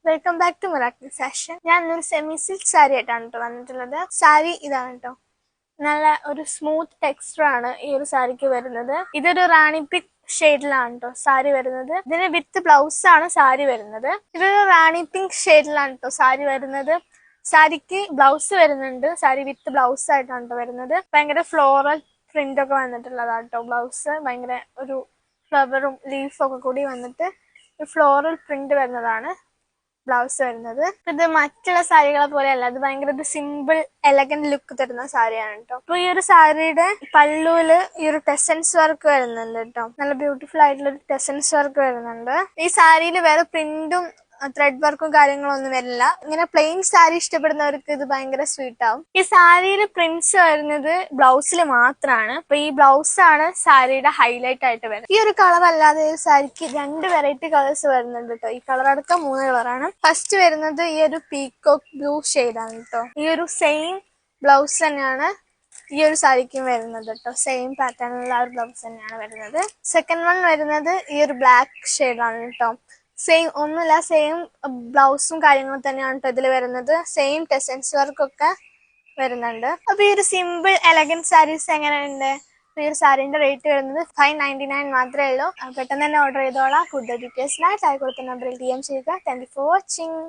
Welcome back to miracle fashion. ഞാൻ ഇന്നൊരു semi silk sari ആയിട്ടാണ് കേട്ടോ വന്നിട്ടുള്ളത്. സാരി ഇതാണ് കേട്ടോ, നല്ല ഒരു സ്മൂത്ത് ടെക്സ്ചർ ആണ് ഈ ഒരു സാരിക്ക് വരുന്നത്. ഇതൊരു റാണി പിങ്ക് ഷെയ്ഡിലാണ് കേട്ടോ സാരി വരുന്നത്. ഇതിന് വിത്ത് ബ്ലൗസ് ആണ് സാരി വരുന്നത്. ഇതൊരു റാണി പിങ്ക് ഷെയ്ഡിലാണ് കേട്ടോ സാരി വരുന്നത്. സാരിക്ക് ബ്ലൗസ് വരുന്നുണ്ട്. സാരി വിത്ത് ബ്ലൗസ് ആയിട്ടാണ് കേട്ടോ വരുന്നത്. ഭയങ്കര ഫ്ലോറൽ പ്രിന്റ് ഒക്കെ വന്നിട്ടുള്ളതാണ് കേട്ടോ ബ്ലൗസ്. ഭയങ്കര ഒരു ഫ്ലവറും ലീഫും ഒക്കെ കൂടി വന്നിട്ട് ഒരു ഫ്ലോറൽ പ്രിന്റ് വരുന്നതാണ് ബ്ലൗസ് വരുന്നത്. ഇത് മറ്റുള്ള സാരികളെ പോലെയല്ല, അത് ഭയങ്കര ഒരു സിമ്പിൾ എലഗന്റ് ലുക്ക് തരുന്ന സാരിയാണ് കേട്ടോ. അപ്പൊ ഈ ഒരു സാരിയുടെ പല്ലുവില് ഈ ഒരു ടെസൻസ് വർക്ക് വരുന്നുണ്ട് കേട്ടോ. നല്ല ബ്യൂട്ടിഫുൾ ആയിട്ടുള്ള ഒരു ടെസൻസ് വർക്ക് വരുന്നുണ്ട്. ഈ സാരിയിൽ വേറെ പ്രിന്റും ത്രെഡ് വർക്കും കാര്യങ്ങളൊന്നും വരില്ല. ഇങ്ങനെ പ്ലെയിൻ സാരി ഇഷ്ടപ്പെടുന്നവർക്ക് ഇത് ഭയങ്കര സ്വീറ്റ് ആവും. ഈ സാരിയുടെ പ്രിന്റ്സ് വരുന്നത് ബ്ലൗസിൽ മാത്രമാണ്. അപ്പൊ ഈ ബ്ലൗസ് ആണ് സാരിയുടെ ഹൈലൈറ്റ് ആയിട്ട് വരുന്നത്. ഈ ഒരു കളർ അല്ലാതെ ഈ സാരിക്ക് 2 വെറൈറ്റി കളേഴ്സ് വരുന്നുണ്ട് കേട്ടോ. ഈ കളർ അടക്കം 3 കളറാണ്. ഫസ്റ്റ് വരുന്നത് ഈ ഒരു പീകോക്ക് ബ്ലൂ ഷെയ്ഡാണ് കേട്ടോ. ഈ ഒരു സെയിം ബ്ലൗസ് തന്നെയാണ് ഈ ഒരു സാരിക്കും വരുന്നത് കേട്ടോ. സെയിം പാറ്റേണിലുള്ള ഒരു ബ്ലൗസ് തന്നെയാണ് വരുന്നത്. സെക്കൻഡ് വൺ വരുന്നത് ഈ ഒരു ബ്ലാക്ക് ഷെയ്ഡാണ് കേട്ടോ. സെയിം ഒന്നുമില്ല, സെയിം ബ്ലൗസും കാര്യങ്ങളും തന്നെയാണ് കേട്ടോ ഇതിൽ വരുന്നത്. സെയിം ടെസൻസ് വർക്കൊക്കെ വരുന്നുണ്ട്. അപ്പൊ ഈ ഒരു സിമ്പിൾ എലഗന്റ് സാരീസ് എങ്ങനെയുണ്ട്? ഈ ഒരു സാരീന്റെ റേറ്റ് വരുന്നത് 599 മാത്രമേ ഉള്ളൂ. പെട്ടെന്ന് തന്നെ ഓർഡർ ചെയ്തോളാം. കൂടുതൽ ഡീറ്റെയിൽസിനായി താഴെ കൊടുത്ത നമ്പറിൽ DM ചെയ്യുക. Thank you for watching.